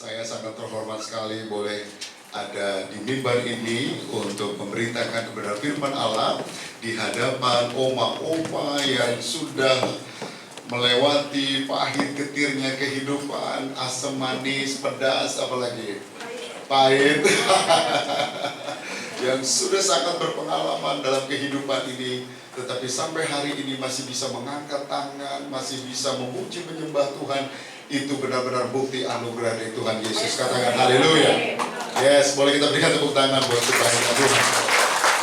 Saya sangat terhormat sekali boleh ada di mimbar ini untuk memberitakan kebenaran firman Allah di hadapan oma-oma yang sudah melewati pahit getirnya kehidupan, asam manis, pedas, apalagi pahit yang sudah sangat berpengalaman dalam kehidupan ini, tetapi sampai hari ini masih bisa mengangkat tangan, masih bisa memuji menyembah Tuhan. Itu benar-benar bukti anugerah dari Tuhan Yesus. Katakan haleluya. Yes, boleh kita berikan tepuk tangan buat kebaikan Tuhan.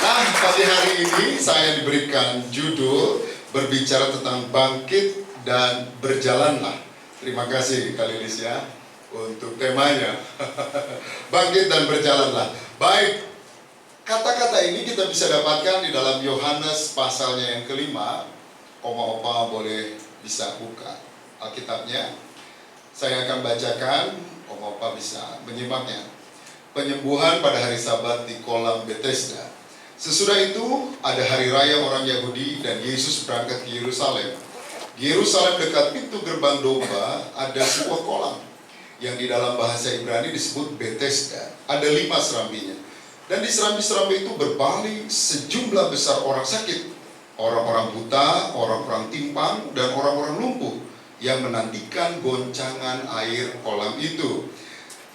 Nah, pagi hari ini saya diberikan judul berbicara tentang bangkit dan berjalanlah. Terima kasih Kak Lilis ya untuk temanya. Bangkit dan berjalanlah. Baik, kata-kata ini kita bisa dapatkan di dalam Yohanes pasalnya yang kelima. Oma-oma boleh bisa buka Alkitabnya. Saya akan bacakan, oma-opa bisa menyimaknya. Penyembuhan pada hari Sabat di kolam Bethesda. Sesudah itu ada hari raya orang Yahudi dan Yesus berangkat ke Yerusalem. Di Yerusalem dekat pintu gerbang domba ada sebuah kolam yang di dalam bahasa Ibrani disebut Bethesda. Ada 5 serambinya. Dan di serambi-serambi itu berbaling sejumlah besar orang sakit, orang-orang buta, orang-orang timpang, dan orang-orang lumpuh yang menantikan goncangan air kolam itu.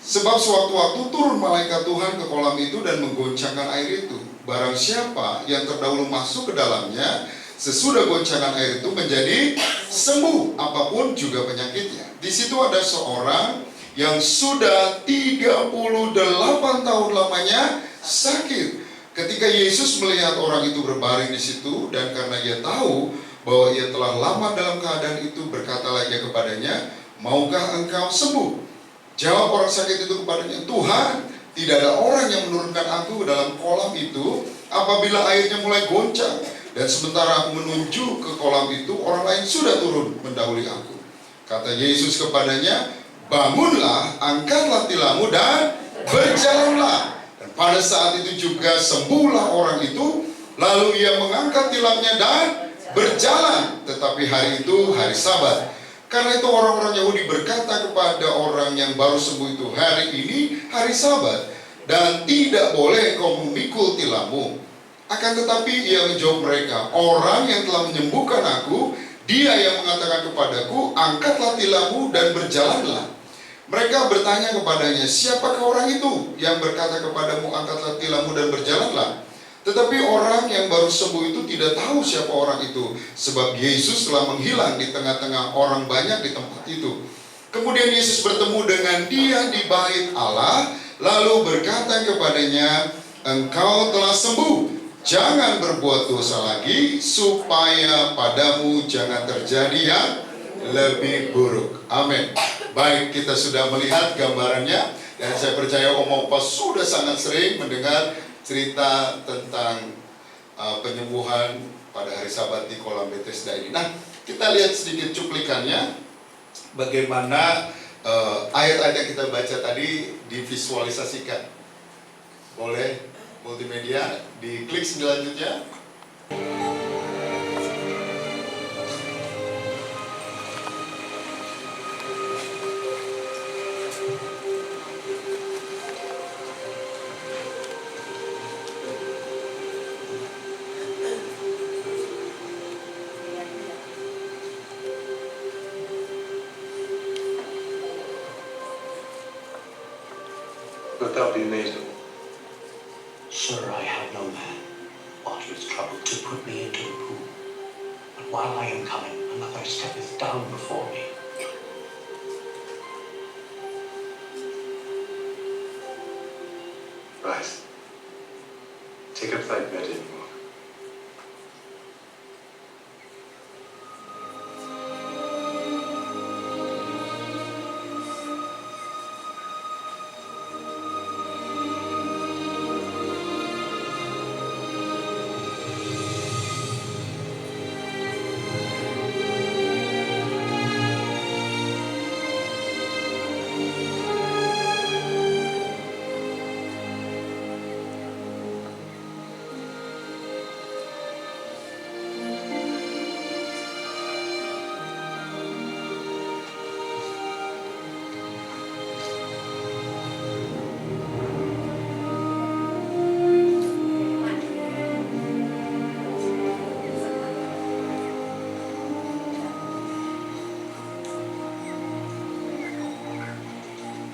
Sebab sewaktu-waktu turun malaikat Tuhan ke kolam itu dan menggoncangkan air itu. Barang siapa yang terdahulu masuk ke dalamnya, sesudah goncangan air itu menjadi sembuh apapun juga penyakitnya. Di situ ada seorang yang sudah 38 tahun lamanya sakit. Ketika Yesus melihat orang itu berbaring di situ, dan karena ia tahu bahwa ia telah lama dalam keadaan itu, berkatalah ia kepadanya, maukah engkau sembuh? Jawab orang sakit itu kepadanya, Tuhan, tidak ada orang yang menurunkan aku ke dalam kolam itu apabila airnya mulai goncang. Dan sementara aku menuju ke kolam itu, orang lain sudah turun mendahului aku. Kata Yesus kepadanya, bangunlah, angkatlah tilammu dan berjalanlah. Dan pada saat itu juga sembuhlah orang itu, lalu ia mengangkat tilamnya dan berjalan. Tetapi hari itu hari Sabat. Karena itu orang-orang Yahudi berkata kepada orang yang baru sembuh itu, hari ini hari Sabat dan tidak boleh kau memikul tilammu. Akan tetapi ia menjawab mereka, orang yang telah menyembuhkan aku, dia yang mengatakan kepadaku, angkatlah tilammu dan berjalanlah. Mereka bertanya kepadanya, siapakah orang itu yang berkata kepadamu, angkatlah tilammu dan berjalanlah? Tetapi orang yang baru sembuh itu tidak tahu siapa orang itu, sebab Yesus telah menghilang di tengah-tengah orang banyak di tempat itu. Kemudian Yesus bertemu dengan dia di bait Allah, lalu berkata kepadanya, engkau telah sembuh, jangan berbuat dosa lagi, supaya padamu jangan terjadi yang lebih buruk. Amin. Baik, kita sudah melihat gambarannya, dan saya percaya Om-Opa sudah sangat sering mendengar cerita tentang penyembuhan pada hari Sabat di kolam Bethesda ini. Nah, kita lihat sedikit cuplikannya, bagaimana ayat-ayat yang kita baca tadi divisualisasikan. Boleh multimedia, diklik selanjutnya. Look up, be amazing. Sir, I have no man but was troubled to put me into the pool. But while I am coming, another steppeth down before me. Rise. Take up thy bed and walk.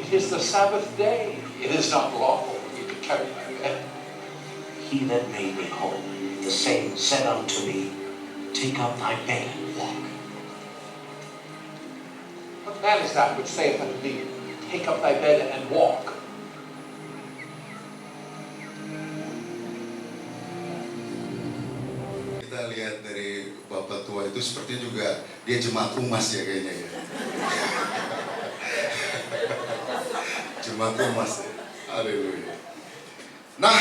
It is the Sabbath day. It is not lawful for me to carry my bed. He that made me whole, the same said unto me, Take up thy bed and walk. What man is that which saith unto thee, Take up thy bed and walk? Kita lihat dari Bapak tua itu seperti juga dia jemaat umas ya kayaknya ya. Jemaat umas ya. Haleluya. Nah,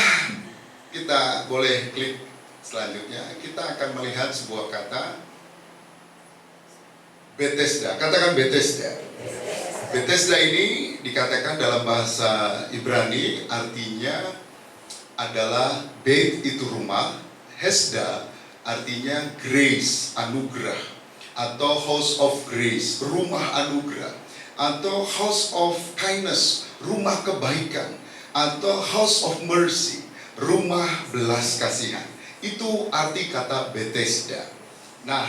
kita boleh klik selanjutnya. Kita akan melihat sebuah kata Bethesda. Katakan Bethesda. Bethesda ini dikatakan dalam bahasa Ibrani artinya adalah Beit itu rumah, Hesda artinya grace, anugerah, atau house of grace, rumah anugerah, atau house of kindness, rumah kebaikan, atau house of mercy, rumah belas kasihan. Itu arti kata Bethesda. Nah,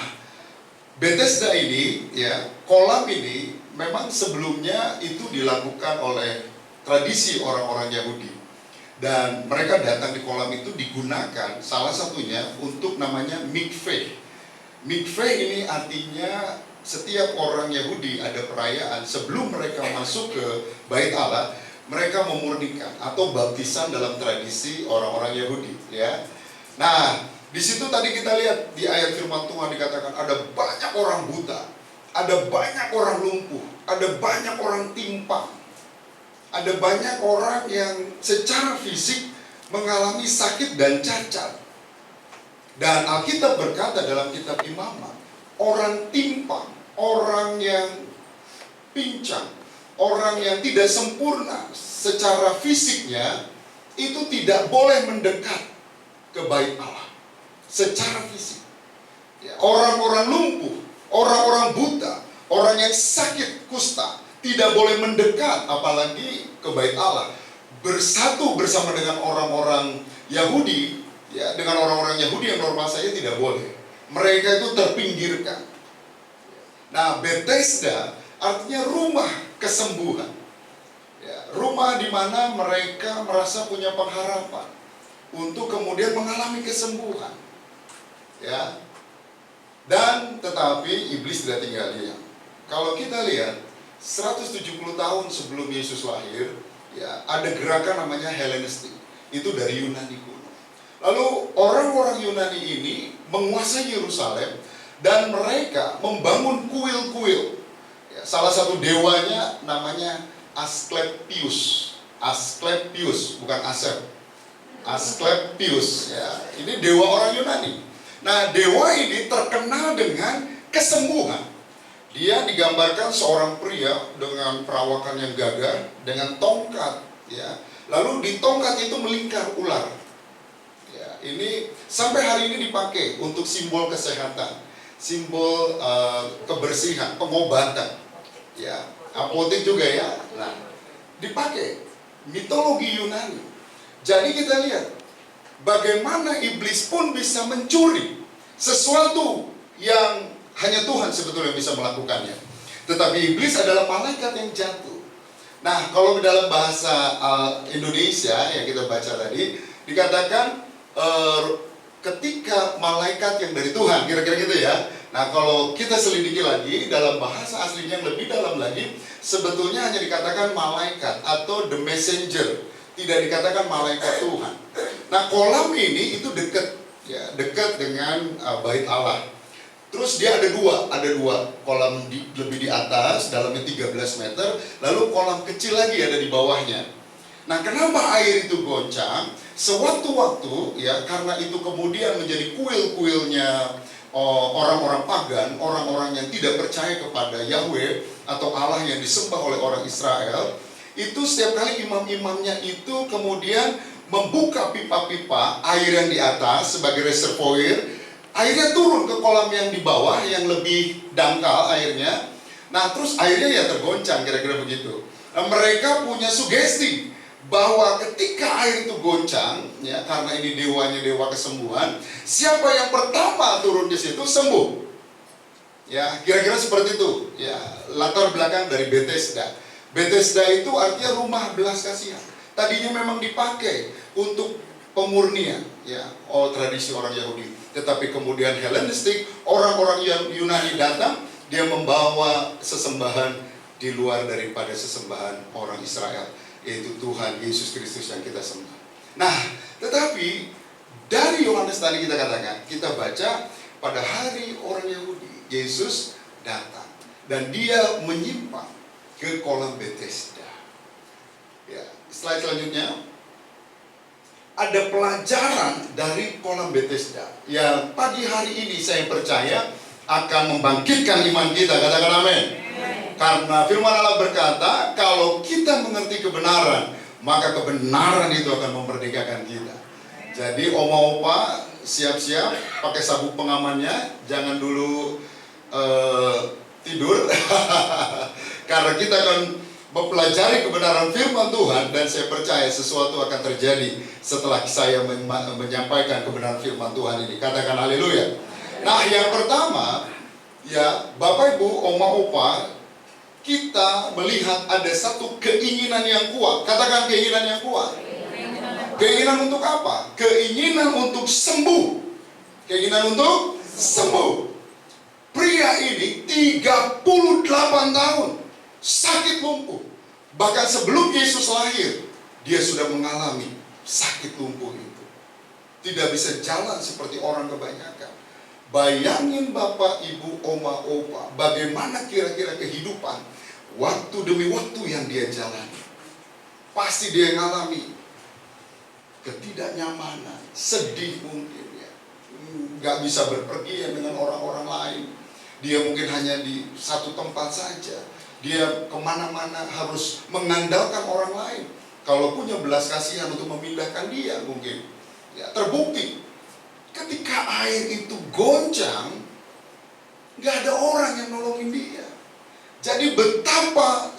Bethesda ini, ya, kolam ini memang sebelumnya itu dilakukan oleh tradisi orang-orang Yahudi. Dan mereka datang di kolam itu digunakan salah satunya untuk namanya mikveh. Mikveh ini artinya setiap orang Yahudi ada perayaan sebelum mereka masuk ke Bait Allah, mereka memurnikan atau baptisan dalam tradisi orang-orang Yahudi, ya. Nah, di situ tadi kita lihat di ayat firman Tuhan dikatakan ada banyak orang buta, ada banyak orang lumpuh, ada banyak orang timpang, ada banyak orang yang secara fisik mengalami sakit dan cacat. Dan Alkitab berkata dalam kitab Imamat, orang timpang, orang yang pincang, orang yang tidak sempurna secara fisiknya itu tidak boleh mendekat ke Bait Allah secara fisik. Orang-orang lumpuh, orang-orang buta, orang yang sakit kusta tidak boleh mendekat apalagi ke Bait Allah. Bersatu bersama dengan orang-orang Yahudi, ya, dengan orang-orang Yahudi yang normal saja tidak boleh. Mereka itu terpinggirkan. Nah, Bethesda artinya rumah kesembuhan, ya, rumah di mana mereka merasa punya pengharapan untuk kemudian mengalami kesembuhan, ya. Dan tetapi iblis tidak tinggal diam. Kalau kita lihat 170 tahun sebelum Yesus lahir, ya, ada gerakan namanya Hellenistik. Itu dari Yunani kuno. Lalu orang-orang Yunani ini menguasai Yerusalem dan mereka membangun kuil-kuil. Ya, salah satu dewanya namanya Asklepius. Asklepius, bukan Asep. Asklepius, ya. Ini dewa orang Yunani. Nah, dewa ini terkenal dengan kesembuhan. Dia digambarkan seorang pria dengan perawakan yang gagah, dengan tongkat, ya. Lalu di tongkat itu melingkar ular. Ya, ini sampai hari ini dipakai untuk simbol kesehatan, simbol kebersihan, pengobatan. Ya, apotek juga ya. Nah, dipakai mitologi Yunani. Jadi kita lihat bagaimana iblis pun bisa mencuri sesuatu yang hanya Tuhan sebetulnya bisa melakukannya. Tetapi iblis adalah malaikat yang jatuh. Nah, kalau dalam bahasa Indonesia yang kita baca tadi dikatakan ketika malaikat yang dari Tuhan, kira-kira gitu ya. Nah, kalau kita selidiki lagi dalam bahasa aslinya yang lebih dalam lagi, sebetulnya hanya dikatakan malaikat atau the messenger, tidak dikatakan malaikat Tuhan. Nah, kolam ini itu dekat, ya, dekat dengan Bait Allah. Terus dia ada dua kolam lebih di atas, dalamnya 13 meter, lalu kolam kecil lagi ada di bawahnya. Nah, kenapa air itu goncang? Sewaktu-waktu, ya, karena itu kemudian menjadi kuil-kuilnya orang-orang pagan, orang-orang yang tidak percaya kepada Yahweh atau Allah yang disembah oleh orang Israel. Itu setiap kali imam-imamnya itu kemudian membuka pipa-pipa air yang di atas sebagai reservoir, airnya turun ke kolam yang di bawah yang lebih dangkal airnya. Nah, terus airnya ya tergoncang, kira-kira begitu. Nah, mereka punya sugesti bahwa ketika air itu goncang, ya, karena ini dewanya dewa kesembuhan, siapa yang pertama turun di situ sembuh. Ya, kira-kira seperti itu. Ya, latar belakang dari Bethesda. Bethesda itu artinya rumah belas kasihan. Tadinya memang dipakai untuk pemurnian, ya, tradisi orang Yahudi. Tetapi kemudian Helenistik, orang-orang yang Yunani datang, dia membawa sesembahan di luar daripada sesembahan orang Israel, yaitu Tuhan Yesus Kristus yang kita sembah. Nah, tetapi dari Yohanes tadi kita katakan, kita baca pada hari orang Yahudi, Yesus datang dan dia menyimpang ke kolam Bethesda. Ya, slide selanjutnya. Ada pelajaran dari kolam Bethesda yang pagi hari ini saya percaya akan membangkitkan iman kita. Katakan amin. Karena firman Allah berkata, kalau kita mengerti kebenaran, maka kebenaran itu akan memerdekakan kita. Jadi oma-opa siap-siap pakai sabuk pengamannya, jangan dulu tidur. Karena kita akan mempelajari kebenaran firman Tuhan, dan saya percaya sesuatu akan terjadi setelah saya menyampaikan kebenaran firman Tuhan ini. Katakan haleluya. Nah, yang pertama, ya Bapak Ibu, oma opa, kita melihat ada satu keinginan yang kuat. Katakan keinginan yang kuat. Keinginan untuk apa? Keinginan untuk sembuh. Keinginan untuk sembuh. Pria ini 38 tahun sakit lumpuh. Bahkan sebelum Yesus lahir, dia sudah mengalami sakit lumpuh itu. Tidak bisa jalan seperti orang kebanyakan. Bayangin Bapak, Ibu, Oma, Opa, bagaimana kira-kira kehidupan waktu demi waktu yang dia jalani. Pasti dia mengalami ketidaknyamanan, sedih mungkin ya. Gak bisa berpergian dengan orang-orang lain. Dia mungkin hanya di satu tempat saja. Dia kemana-mana harus mengandalkan orang lain. Kalau punya belas kasihan untuk memindahkan dia mungkin. Ya, terbukti ketika air itu goncang, gak ada orang yang nolongin dia. Jadi betapa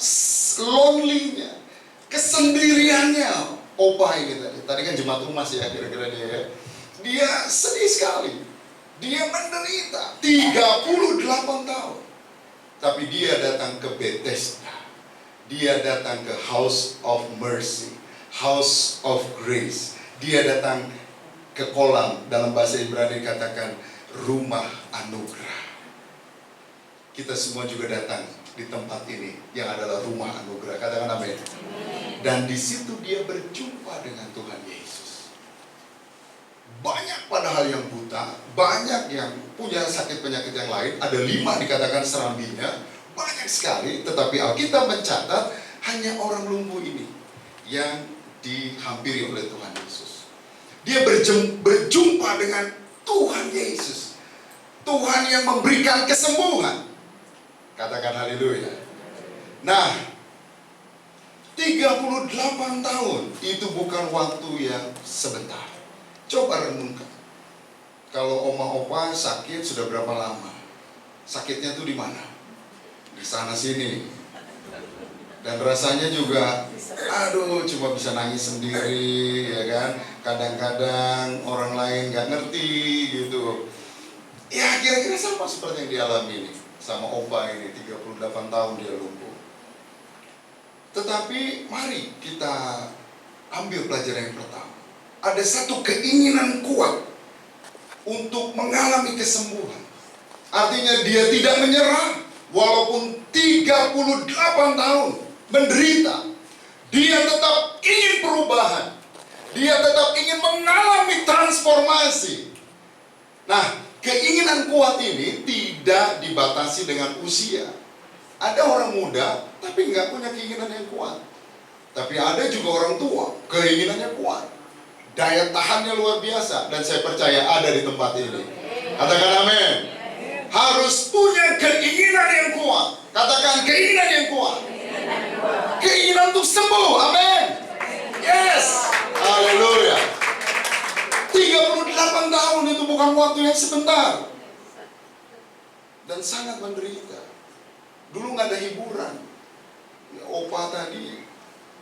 lonely-nya, kesendiriannya opa ini tadi. Tadi kan jemaat rumah sih ya kira-kira dia ya. Dia sedih sekali. Dia menderita 38 tahun. Tapi dia datang ke Bethesda. Dia datang ke House of Mercy, House of Grace. Dia datang ke kolam, dalam bahasa Ibrani katakan rumah anugerah. Kita semua juga datang di tempat ini yang adalah rumah anugerah. Katakan amin. Dan di situ dia berjumpa dengan Tuhan Yesus. Banyak padahal yang buta, banyak yang punya sakit penyakit yang lain. Ada 5 dikatakan serambinya, banyak sekali. Tetapi Alkitab mencatat hanya orang lumpuh ini yang dihampiri oleh Tuhan Yesus. Dia berjumpa dengan Tuhan Yesus, Tuhan yang memberikan kesembuhan. Katakan haleluya. Nah, 38 tahun itu bukan waktu yang sebentar. Coba renungkan. Kalau oma opa sakit sudah berapa lama? Sakitnya tuh di mana? Di sana sini. Dan rasanya juga, aduh, cuma bisa nangis sendiri, ya kan? Kadang-kadang orang lain nggak ngerti gitu. Ya kira-kira sama seperti yang dialami ini sama opa ini, 38 tahun dia lumpuh. Tetapi mari kita ambil pelajaran yang pertama. Ada satu keinginan kuat untuk mengalami kesembuhan. Artinya dia tidak menyerah walaupun 38 tahun menderita. Dia tetap ingin perubahan. Dia tetap ingin mengalami transformasi. Nah, keinginan kuat ini tidak dibatasi dengan usia. Ada orang muda tapi nggak punya keinginan yang kuat. Tapi ada juga orang tua, keinginannya kuat. Daya tahannya luar biasa, dan saya percaya ada di tempat ini. Katakan amin. Harus punya keinginan yang kuat. Katakan keinginan yang kuat. Keinginan untuk sembuh. Amin. Yes. Haleluya. 38 tahun itu bukan waktu yang sebentar. Dan sangat menderita. Dulu nggak ada hiburan. Ya, opa tadi,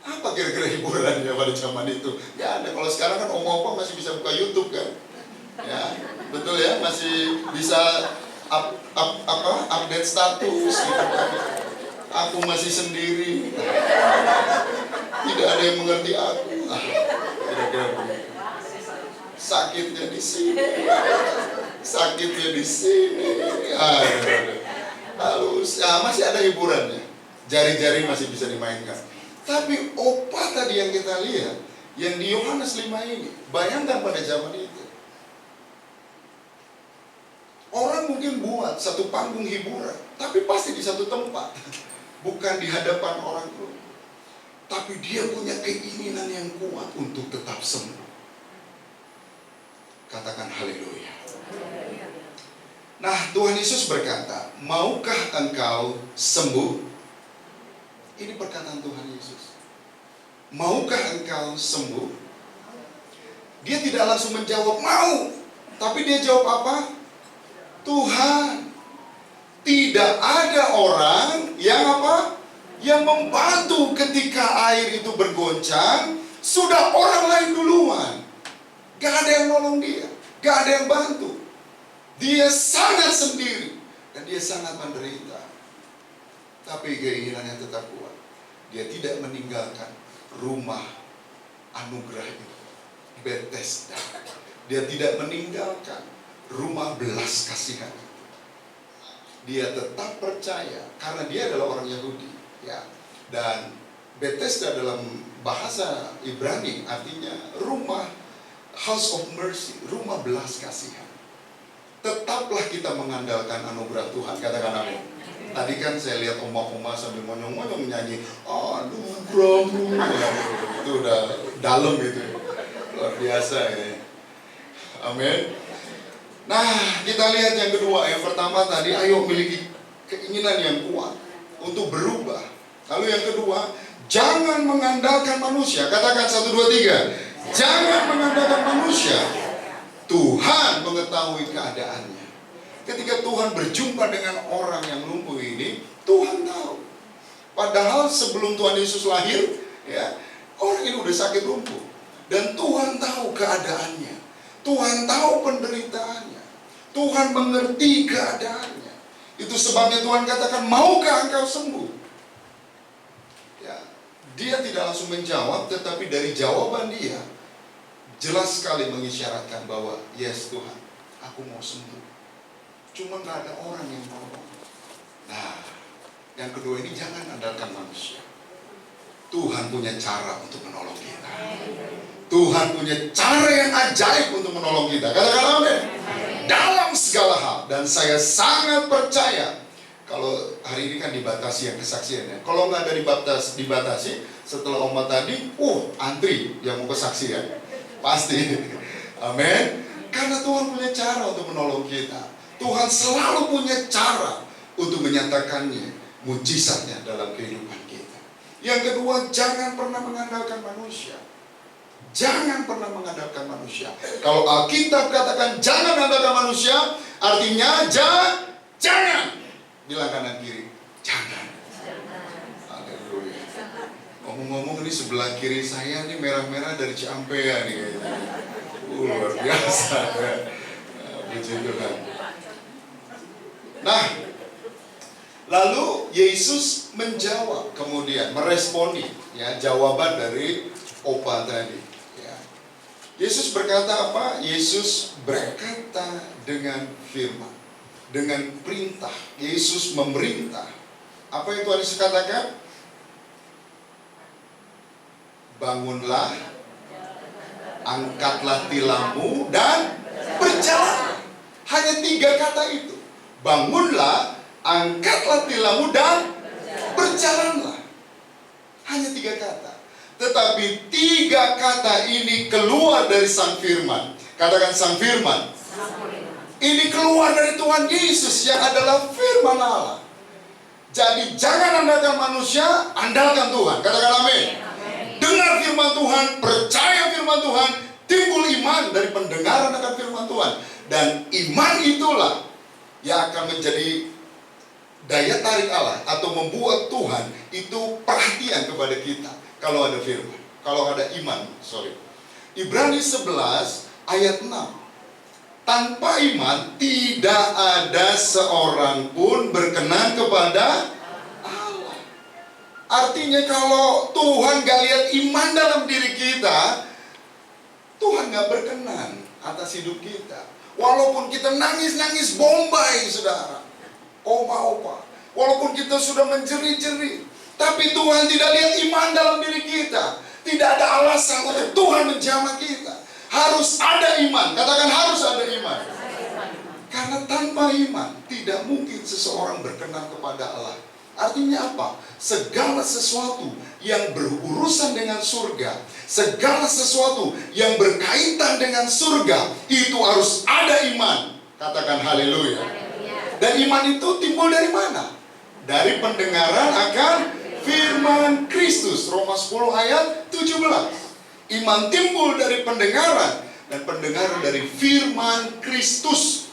apa kira-kira hiburannya pada zaman itu? Ya ada. Kalau sekarang kan om-om masih bisa buka YouTube kan? Ya, betul ya, masih bisa update status gitu kan. Aku masih sendiri. Tidak ada yang mengerti aku. Kira-kira begitu. Sakitnya di sini. Sakitnya di sini. Halus. Masih ada hiburannya. Jari-jari masih bisa dimainkan. Tapi opa tadi yang kita lihat, yang di Yohanes 5 ini, bayangkan pada zaman itu. Orang mungkin buat satu panggung hiburan, tapi pasti di satu tempat. Bukan di hadapan orang tua. Tapi dia punya keinginan yang kuat untuk tetap sembuh. Katakan haleluya. Nah, Tuhan Yesus berkata, maukah engkau sembuh? Ini perkataan Tuhan Yesus. Maukah engkau sembuh? Dia tidak langsung menjawab mau. Tapi dia jawab apa? Tuhan. Tidak ada orang yang apa? Yang membantu ketika air itu bergoncang. Sudah orang lain duluan. Gak ada yang nolong dia. Gak ada yang bantu. Dia sangat sendiri. Dan dia sangat menderita. Tapi keinginannya tetap kuat. Dia tidak meninggalkan rumah anugerah itu. Bethesda. Dia tidak meninggalkan rumah belas kasihan. Dia tetap percaya karena dia adalah orang Yahudi, ya. Dan Bethesda dalam bahasa Ibrani artinya rumah, house of mercy, rumah belas kasihan. Tetaplah kita mengandalkan anugerah Tuhan. Katakan amin. Tadi kan saya lihat oma-oma sambil monyong-monyong nyanyi, anugerahmu. Itu udah dalam itu, luar biasa ya. Amin. Nah, kita lihat yang kedua. Yang pertama tadi, ayo miliki keinginan yang kuat untuk berubah. Lalu yang kedua, jangan mengandalkan manusia. Katakan 1, 2, 3. Jangan mengandalkan manusia. Tuhan mengetahui keadaannya. Ketika Tuhan berjumpa dengan orang yang lumpuh ini, Tuhan tahu. Padahal sebelum Tuhan Yesus lahir, ya, orang ini udah sakit lumpuh. Dan Tuhan tahu keadaannya. Tuhan tahu penderitaannya. Tuhan mengerti keadaannya. Itu sebabnya Tuhan katakan, maukah engkau sembuh? Ya, dia tidak langsung menjawab, tetapi dari jawaban dia jelas sekali mengisyaratkan bahwa yes Tuhan, aku mau sembuh. Cuma gak ada orang yang nolong. Nah, yang kedua ini jangan andalkan manusia. Tuhan punya cara untuk menolong kita. Tuhan punya cara yang ajaib untuk menolong kita. Katakan amin. Dalam segala hal. Dan saya sangat percaya. Kalau hari ini kan dibatasi yang kesaksiannya. Kalau nggak ada dibatasi, setelah Oma tadi, antri yang mau kesaksian. Pasti. Amin. Karena Tuhan punya cara untuk menolong kita. Tuhan selalu punya cara untuk menyatakannya, mujizatnya dalam kehidupan kita. Yang kedua, jangan pernah mengandalkan manusia. Jangan pernah mengandalkan manusia. Kalau Alkitab katakan jangan mengandalkan manusia, artinya jangan. Bilang kanan kiri, jangan. Haleluya. Ngomong-ngomong ini sebelah kiri saya nih merah-merah dari Ciampea nih kayaknya. Luar biasa. Puji Tuhan. Nah, lalu Yesus menjawab, kemudian meresponi ya jawaban dari opa tadi. Ya. Yesus berkata apa? Yesus berkata dengan firman, dengan perintah. Yesus memerintah. Apa yang Tuhan Yesus katakan? Bangunlah, angkatlah tilammu dan berjalan. Hanya 3 kata itu. Bangunlah, angkatlah tilammu dan berjalanlah. Hanya 3 kata. Tetapi 3 kata ini keluar dari Sang Firman. Katakan Sang Firman. Ini keluar dari Tuhan Yesus yang adalah firman Allah. Jadi jangan andalkan manusia, andalkan Tuhan. Katakan amin. Dengar firman Tuhan, percaya firman Tuhan, timbul iman dari pendengaran akan firman Tuhan. Dan iman itulah yang akan menjadi daya tarik Allah atau membuat Tuhan itu perhatian kepada kita kalau ada firman, kalau ada iman. Ibrani 11 ayat 6. Tanpa iman tidak ada seorang pun berkenan kepada Allah. Artinya kalau Tuhan gak lihat iman dalam diri kita, Tuhan gak berkenan atas hidup kita. Walaupun kita nangis-nangis bombay, saudara, opa-opa, walaupun kita sudah menjerit-jerit, tapi Tuhan tidak lihat iman dalam diri kita. Tidak ada alasan untuk Tuhan menjamah kita. Harus ada iman. Katakan harus ada iman. Karena tanpa iman tidak mungkin seseorang berkenan kepada Allah. Artinya apa? Segala sesuatu yang berurusan dengan surga, segala sesuatu yang berkaitan dengan surga, itu harus ada iman. Katakan haleluya. Dan iman itu timbul dari mana? Dari pendengaran akan firman Kristus. Roma 10 ayat 17. Iman timbul dari pendengaran, dan pendengaran dari firman Kristus.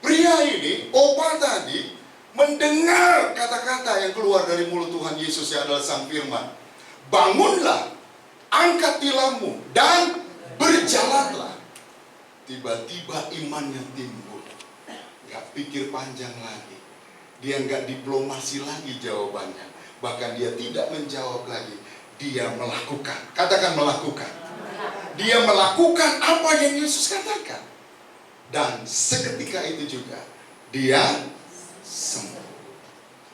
Pria ini, opa tadi, mendengar kata-kata yang keluar dari mulut Tuhan Yesus yang adalah sang firman. Bangunlah, angkat tilammu, dan berjalanlah. Tiba-tiba imannya timbul. Gak pikir panjang lagi. Dia gak diplomasi lagi jawabannya. Bahkan dia tidak menjawab lagi. Dia melakukan. Katakan melakukan. Dia melakukan apa yang Yesus katakan. Dan seketika itu juga dia sembuh.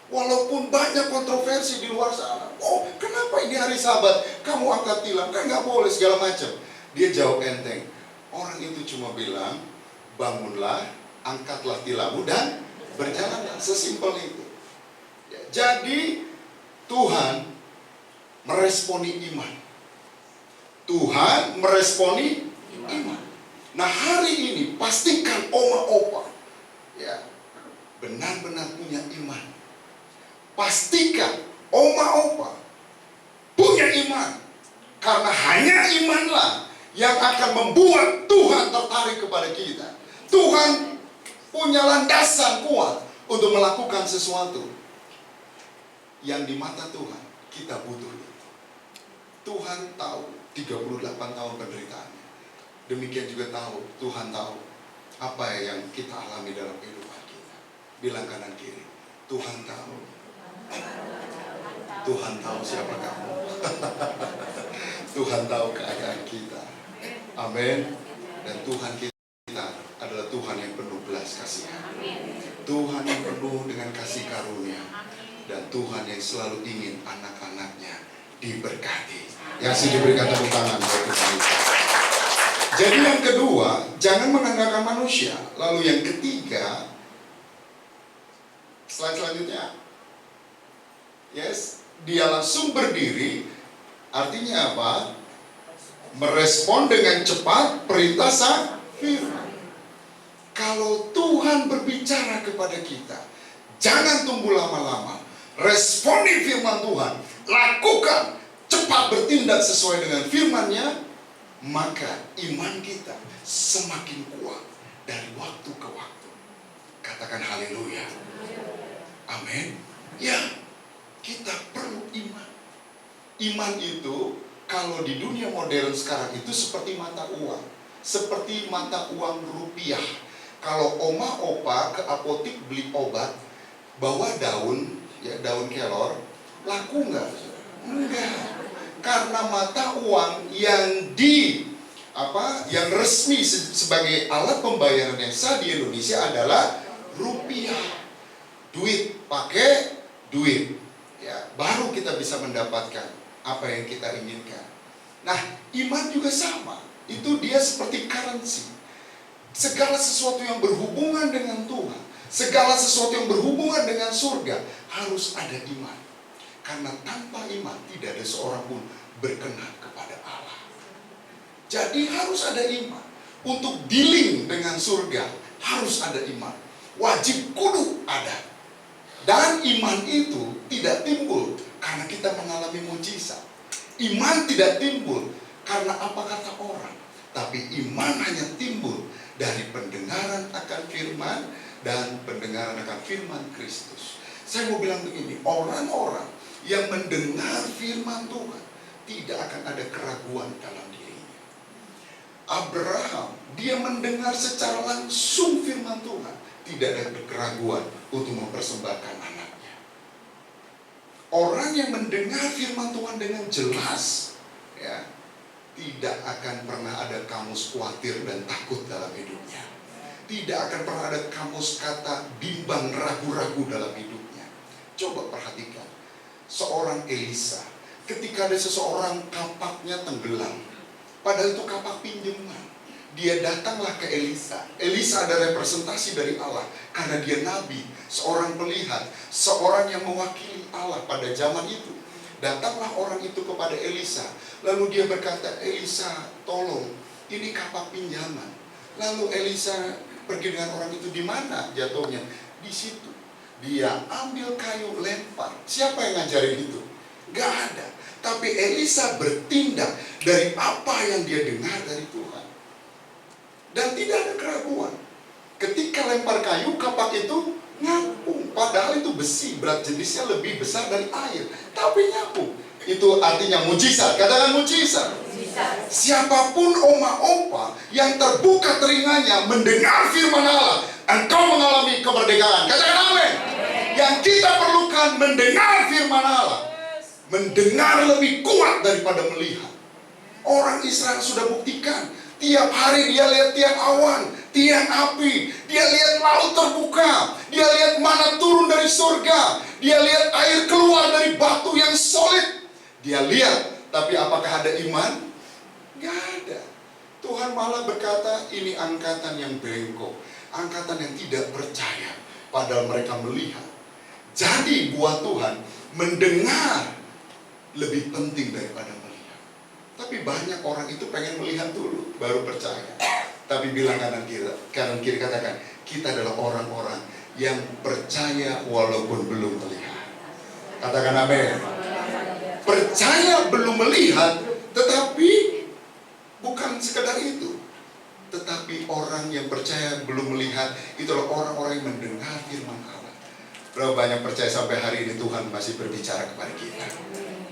Walaupun banyak kontroversi di luar sana. Oh, kenapa ini hari Sabat kamu angkat tilam? Kan gak boleh segala macam. Dia jawab enteng. Orang itu cuma bilang, bangunlah, angkatlah tilammu, dan berjalanlah. Sesimpel itu. Ya, jadi Tuhan meresponi iman. Tuhan meresponi iman. Nah, hari ini pastikan oma-opa ya benar-benar punya iman. Pastikan oma-opa punya iman. Karena hanya imanlah yang akan membuat Tuhan tertarik kepada kita. Tuhan punya landasan kuat untuk melakukan sesuatu yang di mata Tuhan kita butuh itu. Tuhan tahu 38 tahun penderitaannya. Demikian juga tahu, Tuhan tahu apa yang kita alami dalam kehidupan kita. Bilang kanan kiri, Tuhan tahu. Tuhan tahu siapa kamu. Tuhan tahu keadaan kita. Amin. Dan Tuhan kita adalah Tuhan yang penuh belas kasihan. Tuhan yang penuh dengan kasih karunia. Dan Tuhan yang selalu ingin anak-anaknya diberkati. Yang sih diberikan tepuk tangan buat Tuhan itu. Jadi yang kedua, jangan mengandalkan manusia. Lalu yang ketiga, slide selanjutnya. Yes, dia langsung berdiri. Artinya apa? Merespon dengan cepat perintah sang firman. Kalau Tuhan berbicara kepada kita, jangan tunggu lama-lama. Responi firman Tuhan. Lakukan. Cepat bertindak sesuai dengan firman-Nya. Maka iman kita semakin kuat dari waktu ke waktu. Katakan haleluya. Amin. Ya, kita perlu iman. Iman itu kalau di dunia modern sekarang itu seperti mata uang. Seperti mata uang rupiah. Kalau oma opa ke apotik beli obat, bawa daun, ya daun kelor, laku nggak? Enggak. Karena mata uang yang yang resmi sebagai alat pembayaran yang sah di Indonesia adalah rupiah. Duit, pakai duit. Ya, baru kita bisa mendapatkan apa yang kita inginkan. Nah, iman juga sama. Itu dia seperti currency. Segala sesuatu yang berhubungan dengan Tuhan, segala sesuatu yang berhubungan dengan surga, harus ada iman. Karena tanpa iman tidak ada seorang pun berkenan kepada Allah. Jadi harus ada iman. Untuk dealing dengan surga harus ada iman. Wajib kudu ada. Dan iman itu tidak timbul karena kita mengalami mujizat. Iman tidak timbul karena apa kata orang. Tapi iman hanya timbul dari pendengaran akan firman dan pendengaran akan firman Kristus. Saya mau bilang begini, orang-orang yang mendengar firman Tuhan tidak akan ada keraguan dalam dirinya. Abraham, dia mendengar secara langsung firman Tuhan, tidak ada keraguan untuk mempersembahkan anaknya. Orang yang mendengar firman Tuhan dengan jelas, ya, tidak akan pernah ada kamus khawatir dan takut dalam hidupnya. Tidak akan pernah ada kamus kata bimbang, ragu-ragu dalam hidupnya. Coba perhatikan, seorang Elisa, ketika ada seseorang kapaknya tenggelam, padahal itu kapak pinjaman, dia datanglah ke Elisa. Elisa ada representasi dari Allah, karena dia nabi, seorang pelihat, seorang yang mewakili Allah pada zaman itu. Datanglah orang itu kepada Elisa, lalu dia berkata, Elisa, tolong, ini kapak pinjaman. Lalu Elisa pergi dengan orang itu, di mana jatuhnya? Di situ. Dia ambil kayu, lempar. Siapa yang ngajarin itu? Gak ada. Tapi Elisa bertindak dari apa yang dia dengar dari Tuhan. Dan tidak ada keraguan. Ketika lempar kayu, kapak itu ngapung. Padahal itu besi, berat jenisnya lebih besar dari air. Tapi nyapung. Itu artinya mujizat. Katakan mujizat. Siapapun oma-opa yang terbuka telinganya mendengar firman Allah, engkau mengalami kemerdekaan. Katakan amin. Yang kita perlukan mendengar firman Allah. Mendengar lebih kuat daripada melihat. Orang Israel sudah buktikan. Tiap hari dia lihat tiang awan, tiang api. Dia lihat laut terbuka. Dia lihat mana turun dari surga. Dia lihat air keluar dari batu yang solid. Dia lihat, tapi apakah ada iman? Gak ada. Tuhan malah berkata, ini angkatan yang bengkok, angkatan yang tidak percaya, padahal mereka melihat. Jadi buat Tuhan, mendengar lebih penting daripada melihat. Tapi banyak orang itu pengen melihat dulu, baru percaya. Tapi bilang kanan kiri katakan, kita adalah orang-orang yang percaya walaupun belum melihat. Katakan amin. Percaya belum melihat, tetapi bukan sekedar itu. Tetapi orang yang percaya belum melihat, itulah orang-orang yang mendengar firman Allah. Berapa banyak percaya sampai hari ini Tuhan masih berbicara kepada kita.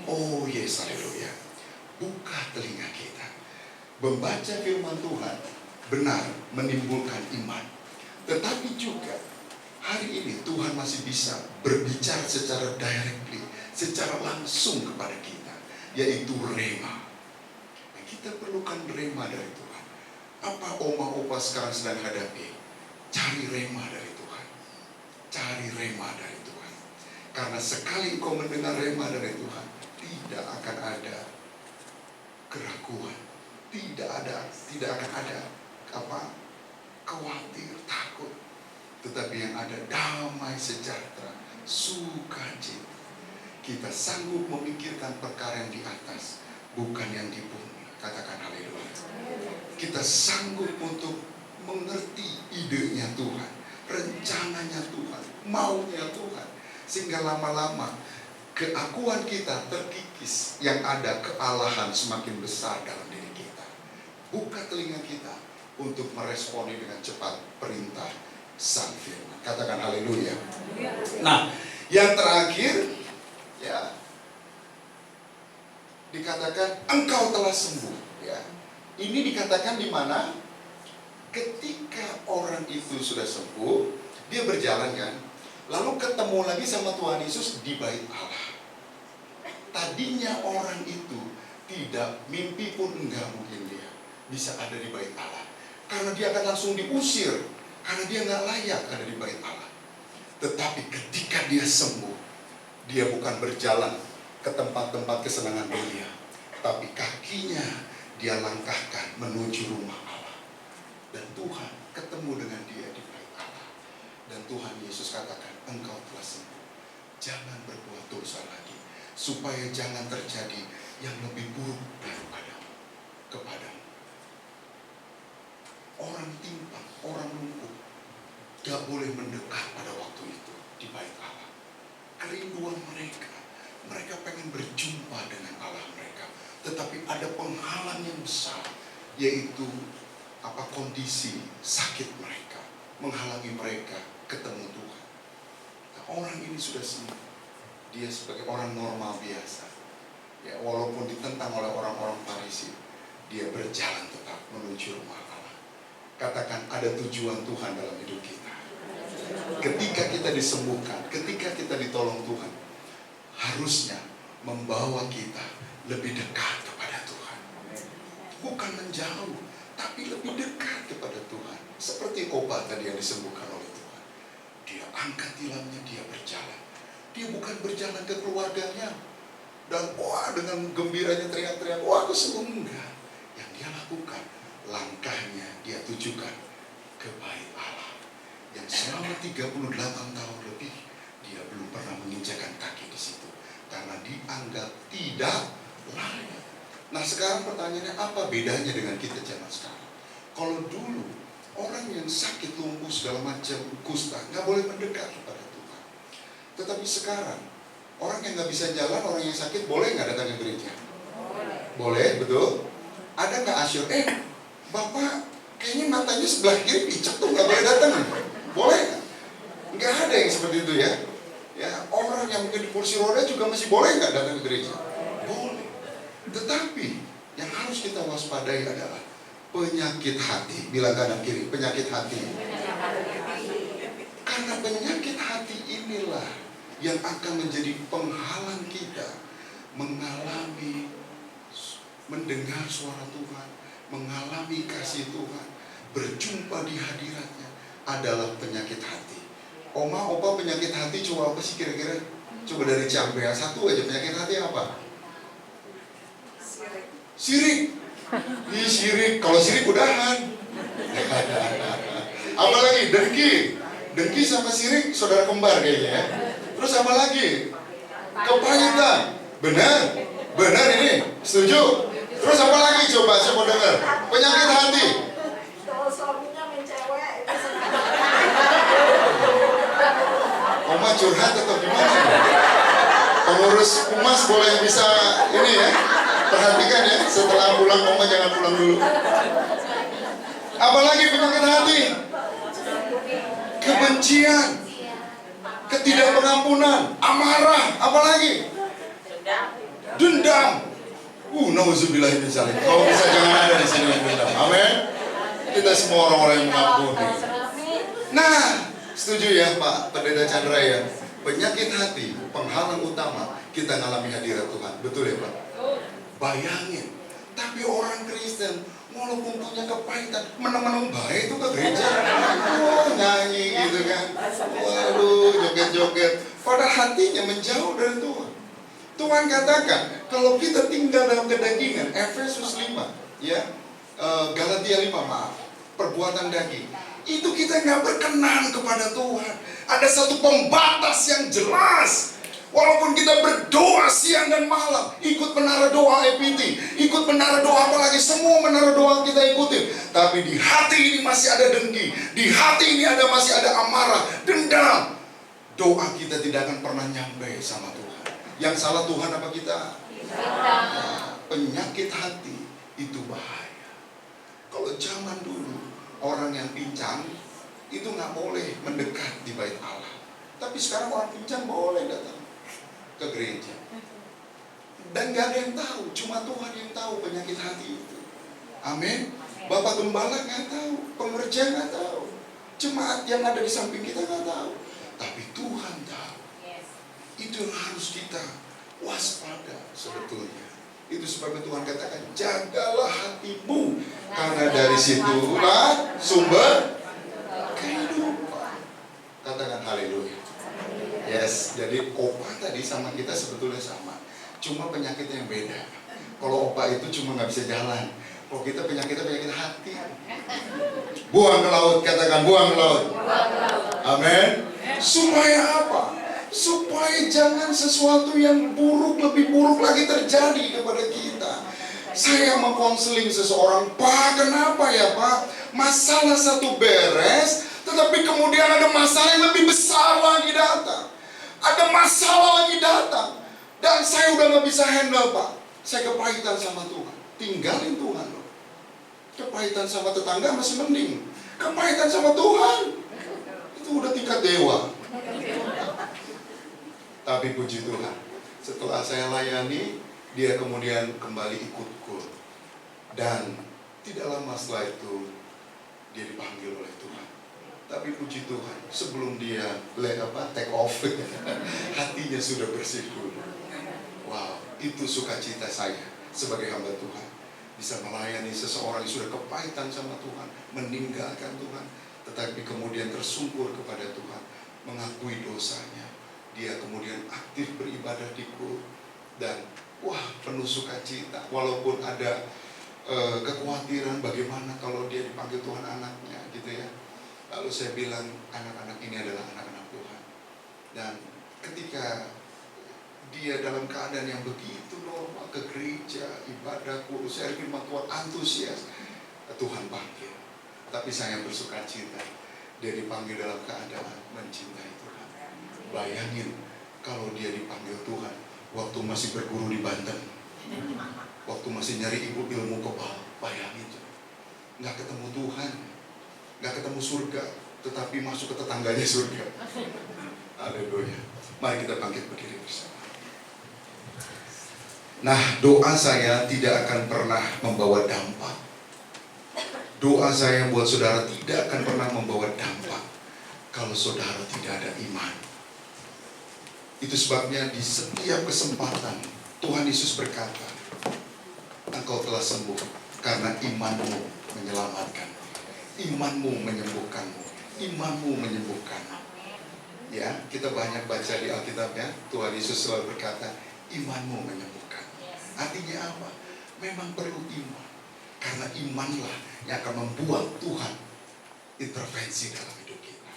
Oh yes, haleluya. Buka telinga kita. Membaca firman Tuhan benar menimbulkan iman. Tetapi juga hari ini Tuhan masih bisa berbicara secara directly, secara langsung kepada kita, yaitu rema. Kita perlukan rema dari Tuhan. Apa oma-opa sekarang sedang hadapi? Cari rema dari Tuhan. Cari rema dari Tuhan. Karena sekali engkau mendengar rema dari Tuhan, tidak akan ada keraguan, tidak akan ada khawatir, takut. Tetapi yang ada damai sejahtera, sukacita. Kita sanggup memikirkan perkara yang di atas, bukan yang di bumi. Katakan haleluya. Kita sanggup untuk mengerti idenya Tuhan, rencananya Tuhan, maunya Tuhan. Sehingga lama-lama keakuan kita terkikis, yang ada kealahan semakin besar dalam diri kita. Buka telinga kita untuk meresponi dengan cepat perintah Sang Firman. Katakan haleluya. Nah, yang terakhir, ya, dikatakan engkau telah sembuh, ya. Ini dikatakan di mana? Ketika orang itu sudah sembuh, dia berjalan kan, lalu ketemu lagi sama Tuhan Yesus di bait Allah. Tadinya orang itu tidak, mimpi pun enggak mungkin dia bisa ada di bait Allah, karena dia akan langsung diusir, karena dia enggak layak ada di bait Allah. Tetapi ketika dia sembuh, dia bukan berjalan ke tempat-tempat kesenangan dunia, tapi kakinya dia langkahkan menuju rumah Allah. Dan Tuhan ketemu dengan dia di bait Allah. Dan Tuhan Yesus katakan, engkau telah sembuh. Jangan berbuat dosa lagi, supaya jangan terjadi yang lebih buruk daripadamu kepadamu. Orang timpang, orang lumpuh, gak boleh mendekat pada waktu itu di bait Allah. Kerinduan mereka pengen berjumpa dengan Allah mereka, tetapi ada penghalang yang besar, yaitu kondisi sakit mereka menghalangi mereka ketemu Tuhan. Nah, orang ini sudah sembuh, dia sebagai orang normal biasa, ya, walaupun ditentang oleh orang-orang Farisi, dia berjalan tetap menuju rumah Allah. Katakan, ada tujuan Tuhan dalam hidup kita. Ketika kita disembuhkan, ketika kita ditolong Tuhan, harusnya membawa kita lebih dekat kepada Tuhan. Bukan menjauh, tapi lebih dekat kepada Tuhan. Seperti Opa tadi yang disembuhkan oleh Tuhan. Dia angkat tilangnya, dia berjalan. Dia bukan berjalan ke keluarganya dan wah dengan gembiranya teriak-teriak, wah aku sembuh, enggak. Yang dia lakukan, langkahnya dia tujukan ke bait Allah. Yang selama 38 tahun lebih dia belum pernah menginjakan kaki di situ karena dianggap tidak layak. Nah sekarang pertanyaannya, apa bedanya dengan kita zaman sekarang? Kalau dulu orang yang sakit lumpuh segala macam kusta nggak boleh mendekat kepada Tuhan. Tetapi sekarang orang yang nggak bisa jalan, orang yang sakit boleh nggak datang ke gereja? Boleh, betul. Ada nggak asyur? Bapak kayaknya matanya sebelah kiri picek tuh, nggak boleh datang. Boleh nggak? Nggak ada yang seperti itu ya. Ya, orang yang mungkin di kursi roda juga masih boleh nggak datang ke gereja? Boleh. Tetapi yang harus kita waspadai adalah penyakit hati. Bilang kanan kiri, penyakit hati. Karena penyakit hati inilah yang akan menjadi penghalang kita mengalami, mendengar suara Tuhan, mengalami kasih Tuhan, berjumpa di hadiratnya adalah penyakit hati. Oma, opa penyakit hati coba apa sih kira-kira? Coba dari Ciampea, satu aja penyakit hati apa? Sirik. Ih, sirik. Kalau sirik udahan. Apa lagi? Dengki. Dengki sama sirik saudara kembar kayaknya ya. Terus apa lagi? Kepahitan. Benar? Benar ini? Setuju? Terus apa lagi coba saya mau dengar? Penyakit hati. Kalau suaminya main cewek, Oma curhat atau gimana? Pengurus humas boleh bisa ini ya, perhatikan ya, setelah pulang Oma jangan pulang dulu. Apalagi penyakit hati? Kebencian, ketidakpengampunan, amarah, apalagi? Dendam. Nauzubillah min dzalik. Kalau bisa jangan ada di sini yang dendam. Amin. Kita semua orang-orang yang mengampuni. Nah, setuju ya Pak Pendeta Chandra ya? Penyakit hati, penghalang utama kita ngalami hadirat Tuhan. Betul ya Pak? Bayangin, tapi orang Kristen walaupun punya kepahitan, menang-menang baik itu ke gereja. Nyanyi gitu kan. Waduh, joget-joget. Padahal hatinya menjauh dari Tuhan. Tuhan katakan, kalau kita tinggal dalam kedagingan, Efesus 5, ya, Galatia 5 maaf, perbuatan daging, itu kita nggak berkenan kepada Tuhan. Ada satu pembatas yang jelas. Walaupun kita berdoa siang dan malam, ikut menara doa EPT, ikut menara doa apalagi, semua menara doa kita ikutin. Tapi di hati ini masih ada dengki, di hati ini masih ada amarah, dendam. Doa kita tidak akan pernah nyampe sama Tuhan. Yang salah Tuhan apa kita? Nah, penyakit hati itu bahaya. Kalau zaman dulu orang yang pincang itu nggak boleh mendekat di bait Allah. Tapi sekarang orang pincang boleh datang ke gereja. Dan nggak ada yang tahu, cuma Tuhan yang tahu penyakit hati itu. Amin. Bapak gembala nggak tahu, pengerja nggak tahu, jemaat yang ada di samping kita nggak tahu. Tapi Tuhan tahu. Itu yang harus kita waspada sebetulnya. Itu sebabnya Tuhan katakan, jagalah hatimu, karena dari situlah sumber kehidupan. Katakan haleluya. Yes, jadi opa tadi sama kita sebetulnya sama, cuma penyakitnya yang beda. Kalau opa itu cuma nggak bisa jalan, kalau kita penyakitnya penyakit hati. Buang ke laut, katakan buang ke laut. Amin. Supaya apa? Supaya jangan sesuatu yang buruk, lebih buruk lagi terjadi kepada kita. Saya mengkonseling seseorang, Pak, kenapa ya Pak? Masalah satu beres, tetapi kemudian ada masalah yang lebih besar lagi datang. Ada masalah lagi datang. Dan saya udah gak bisa handle Pak. Saya kepahitan sama Tuhan. Tinggalin Tuhan loh. Kepahitan sama tetangga masih mending. Kepahitan sama Tuhan, itu udah tingkat dewa. Tapi puji Tuhan, setelah saya layani, dia kemudian kembali ikutku. Dan tidak lama setelah itu, dia dipanggil oleh Tuhan. Tapi puji Tuhan, sebelum dia take off, hatinya sudah bersih dulu. Itu sukacita saya sebagai hamba Tuhan. Bisa melayani seseorang yang sudah kepahitan sama Tuhan, meninggalkan Tuhan, tetapi kemudian tersungkur kepada Tuhan, mengakui dosanya. Dia kemudian aktif beribadah di KUR, dan wah, penuh sukacita. Walaupun ada kekhawatiran bagaimana kalau dia dipanggil Tuhan anaknya gitu ya. Lalu saya bilang, anak-anak ini adalah anak-anak Tuhan. Dan ketika dia dalam keadaan yang begitu normal, ke gereja, ibadah, kurus, share firman Tuhan, antusias, Tuhan panggil. Tapi saya bersuka cita, dia dipanggil dalam keadaan mencintai Tuhan. Bayangin kalau dia dipanggil Tuhan waktu masih berguru di Banten, waktu masih nyari ilmu kebal. Bayangin, nggak ketemu Tuhan, nggak ketemu surga, tetapi masuk ke tetangganya surga. Haleluya. Mari kita bangkit berdiri bersama. Nah, doa saya tidak akan pernah membawa dampak. Doa saya buat saudara tidak akan pernah membawa dampak kalau saudara tidak ada iman. Itu sebabnya di setiap kesempatan Tuhan Yesus berkata, engkau telah sembuh karena imanmu menyelamatkan, imanmu menyembuhkanmu, imanmu menyembuhkanmu. Ya, kita banyak baca di Alkitab ya, Tuhan Yesus selalu berkata, imanmu menyembuhkan. Artinya apa? Memang perlu iman, karena imanlah yang akan membuat Tuhan intervensi dalam hidup kita.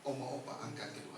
Oma-opa angkat kedua.